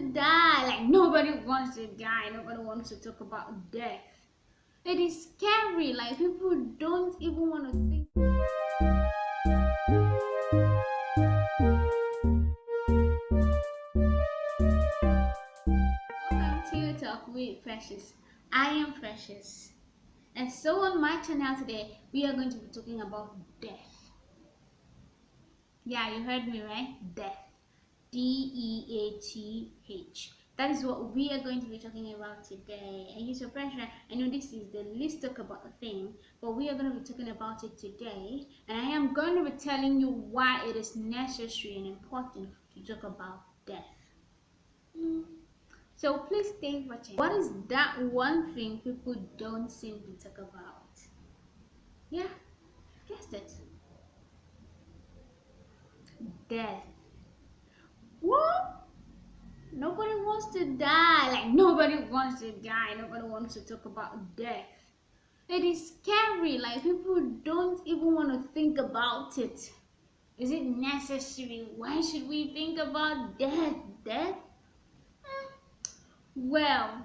to die. Like, nobody wants to die. Nobody wants to talk about death. It is scary. Like, people don't even want to think. Welcome to Talk with Precious. I am Precious. And so on my channel today, we are going to be talking about death. Yeah, you heard me right? Death. D-E-A-T-H. That is what we are going to be talking about today. And use your pressure. I know this is the least talk about the thing, but we are going to be talking about it today. And I am going to be telling you why it is necessary and important to talk about death. So please stay watching. What is that one thing people don't seem to talk about? Yeah, guessed it. Death. What? Nobody wants to die. Like, nobody wants to die. Nobody wants to talk about death. It is scary. Like, people don't even want to think about it. Is it necessary? Why should we think about death? Death? Well,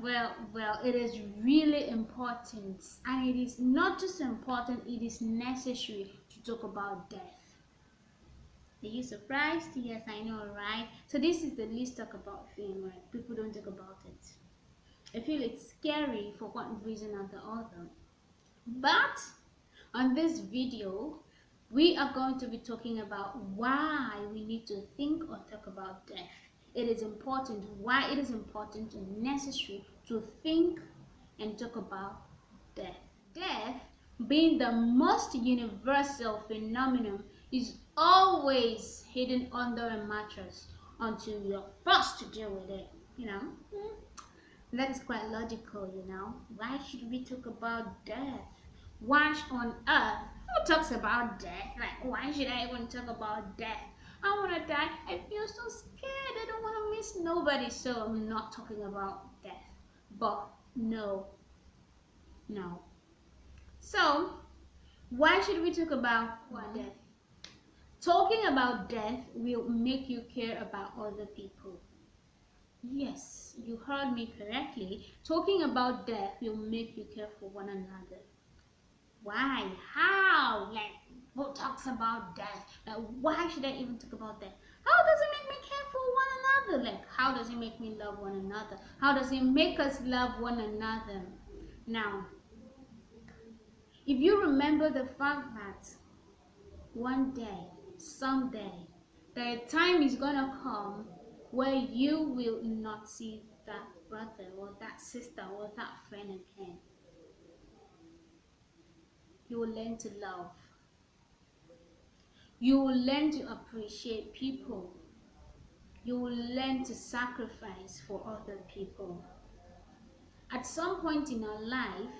it is really important. And it is not just important, it is necessary to talk about death. Are you surprised? Yes, I know, right? So this is the least talk about thing, right? People don't talk about it. I feel it's scary for one reason or the other. But on this video, we are going to be talking about why we need to think or talk about death. It is important, why it is important and necessary to think and talk about death. Death, being the most universal phenomenon, is always hidden under a mattress until you're forced to deal with it, you know? That is quite logical, you know? Why should we talk about death? Why on earth? Who talks about death? Like, why should I even talk about death? I want to die. I feel so scared. I don't want to miss nobody, so I'm not talking about death. But no. So, why should we talk about death? Talking about death will make you care about other people. Yes, you heard me correctly. Talking about death will make you care for one another. Why? How? Like, who talks about death? Like, why should I even talk about death? How does it make me care for one another? Like, how does it make me love one another? How does it make us love one another? Now, if you remember the fact that one day, someday, the time is gonna come where you will not see that brother or that sister or that friend again. You will learn to love. You will learn to appreciate people. You will learn to sacrifice for other people. At some point in our life,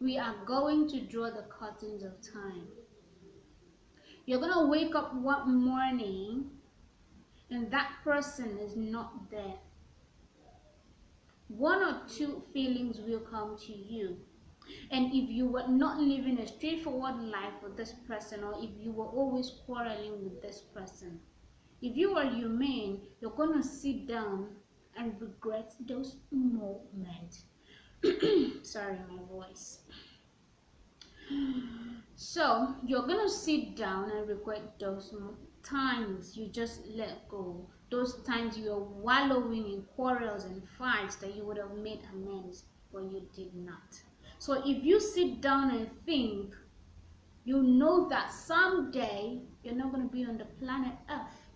we are going to draw the curtains of time. You're going to wake up one morning and that person is not there. One or two feelings will come to you. And if you were not living a straightforward life with this person, or if you were always quarreling with this person, if you are humane, you're going to sit down and regret those moments. Sorry, my voice. So you're going to sit down and regret those times you just let go. Those times you were wallowing in quarrels and fights that you would have made amends, but you did not. So if you sit down and think, you know that someday you're not going to be on the planet Earth.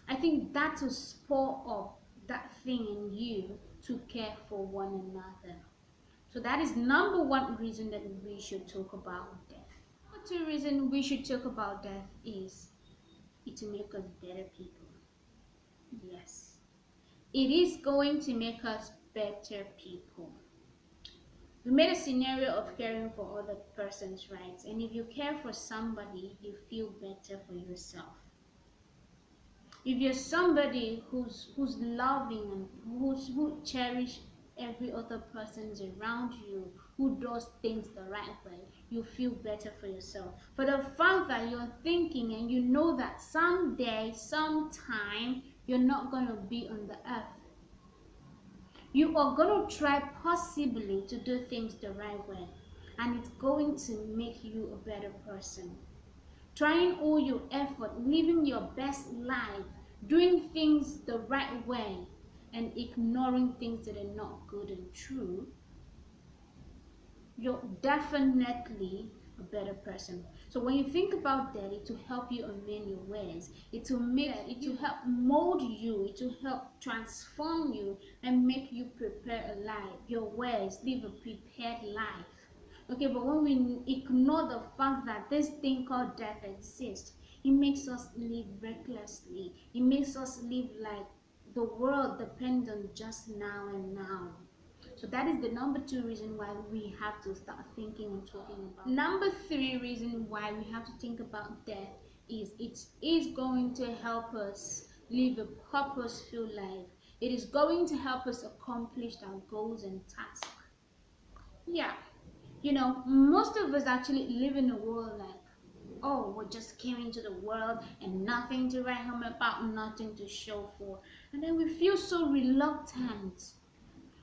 I think that will spur up that thing in you to care for one another. So that is number one reason that we should talk about death. Number two reason we should talk about death is it to make us better people. Yes, it is going to make us better people. We made a scenario of caring for other person's rights, and if you care for somebody, you feel better for yourself. If you're somebody who's loving and who cherish every other person's around you, who does things the right way, you feel better for yourself. For the fact that you're thinking and you know that someday, sometime, you're not going to be on the earth. You are going to try possibly to do things the right way, and it's going to make you a better person. Trying all your effort, living your best life, doing things the right way, and ignoring things that are not good and true, you're definitely a better person. So when you think about that, it will help you amend your ways. It will help mold you. It will help transform you and make you prepare a life. Your ways, live a prepared life. Okay, but when we ignore the fact that this thing called death exists, it makes us live recklessly. It makes us live like the world depends on just now and now. So that is the number 2 reason why we have to start thinking and talking about. Number 3 reason why we have to think about death is it is going to help us live a purposeful life. It is going to help us accomplish our goals and tasks. Yeah, most of us actually live in a world like, oh, we just came into the world and nothing to write home about, nothing to show for. And then we feel so reluctant.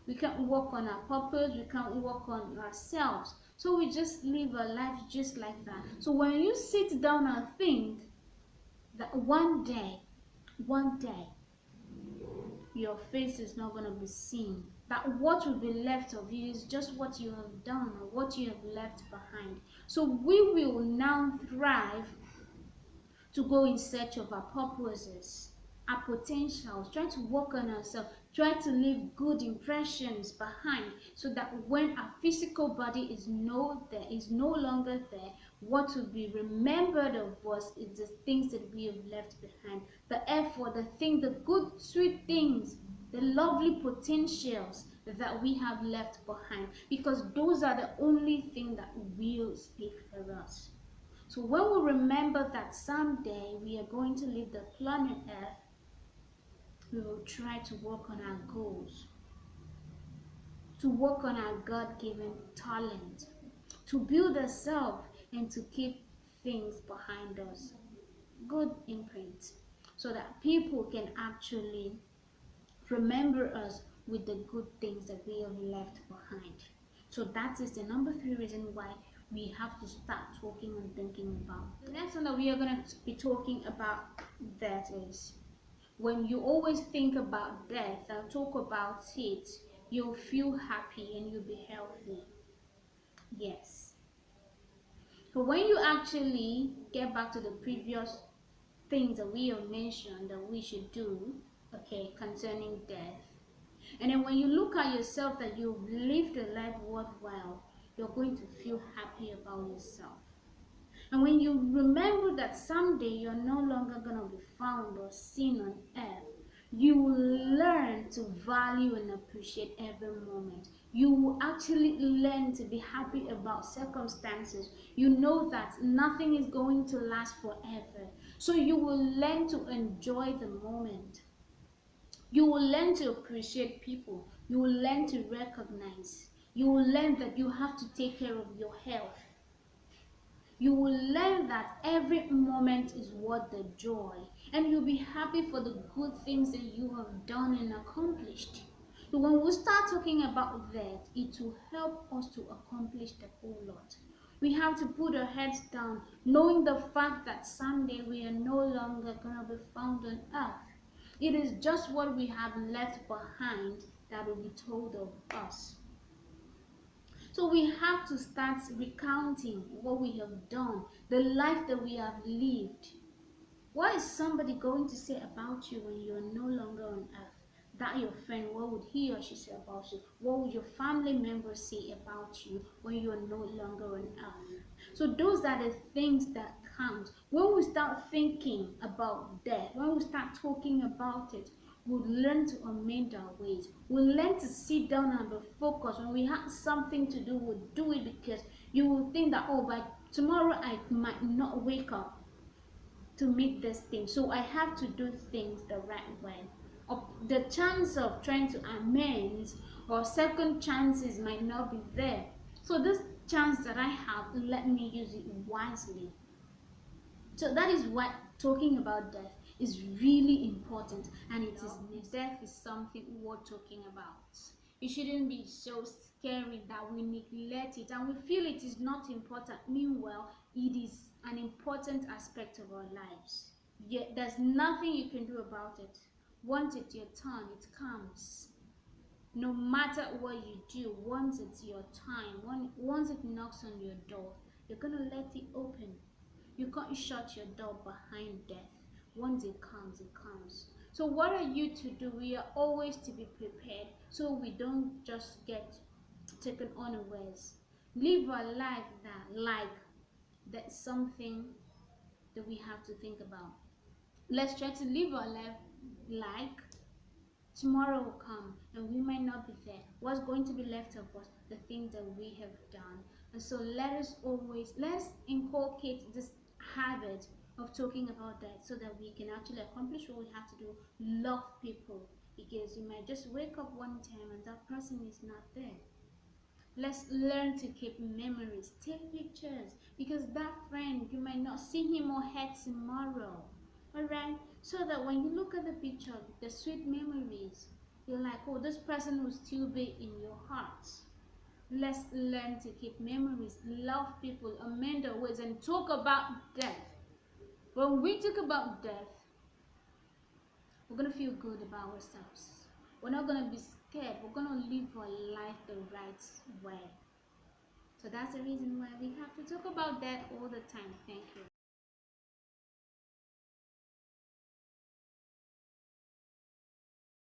We can't work on our purpose, we can't work on ourselves. So we just live our life just like that. So when you sit down and think that one day, your face is not going to be seen, that what will be left of you is just what you have done or what you have left behind. So we will now thrive to go in search of our purposes, our potentials, try to work on ourselves, try to leave good impressions behind, so that when our physical body is no longer there, what will be remembered of us is the things that we have left behind, the effort, the good, sweet things, the lovely potentials that we have left behind, because those are the only things that will speak for us. So when we remember that someday we are going to leave the planet Earth, we will try to work on our goals, to work on our God-given talent, to build ourselves and to keep things behind us, good imprint, so that people can actually remember us with the good things that we have left behind. So that is the number 3 reason why we have to start talking and thinking about. The next one that we are going to be talking about, that is, when you always think about death and talk about it, you'll feel happy and you'll be healthy. Yes. So when you actually get back to the previous things that we have mentioned that we should do, okay, concerning death, and then when you look at yourself that you've lived a life worthwhile, you're going to feel happy about yourself. And when you remember that someday you're no longer going to be found or seen on earth, you will learn to value and appreciate every moment. You will actually learn to be happy about circumstances. You know that nothing is going to last forever. So you will learn to enjoy the moment. You will learn to appreciate people. You will learn to recognize. You will learn that you have to take care of your health. You will learn that every moment is worth the joy, and you'll be happy for the good things that you have done and accomplished. So when we start talking about that, it will help us to accomplish the whole lot. We have to put our heads down, knowing the fact that someday we are no longer going to be found on earth. It is just what we have left behind that will be told of us. So we have to start recounting what we have done, the life that we have lived. What is somebody going to say about you when you are no longer on earth? That your friend, what would he or she say about you? What would your family members say about you when you are no longer on earth? So those are the things that count. When we start thinking about death, when we start talking about it, we'll learn to amend our ways. We'll learn to sit down and be focused. When we have something to do, we'll do it, because you will think that, oh, by tomorrow I might not wake up to meet this thing, so I have to do things the right way. The chance of trying to amend or second chances might not be there. So this chance that I have, let me use it wisely. So that is what talking about death is really important, and it is death is something worth talking about. It shouldn't be so scary that we neglect it and we feel it is not important. Meanwhile, it is an important aspect of our lives. Yet there's nothing you can do about it. Once it's your turn, it comes. No matter what you do, once it's your time, once it knocks on your door, you're gonna let it open. You can't shut your door behind death. Once it comes, it comes. So what are you to do? We are always to be prepared so we don't just get taken unawares. Live our life that like that's something that we have to think about. Let's try to live our life like tomorrow will come and we might not be there. What's going to be left of us? The things that we have done. And so let's inculcate this habit of talking about that so that we can actually accomplish what we have to do. Love people, because you might just wake up one time and that person is not there. Let's learn to keep memories. Take pictures, because that friend, you might not see him or her tomorrow. Alright? So that when you look at the picture, the sweet memories, you're like, oh, this person will still be in your heart. Let's learn to keep memories, love people, amend our ways, and talk about death. When we talk about death, we're going to feel good about ourselves. We're not going to be scared. We're going to live our life the right way. So that's the reason why we have to talk about that all the time. Thank you.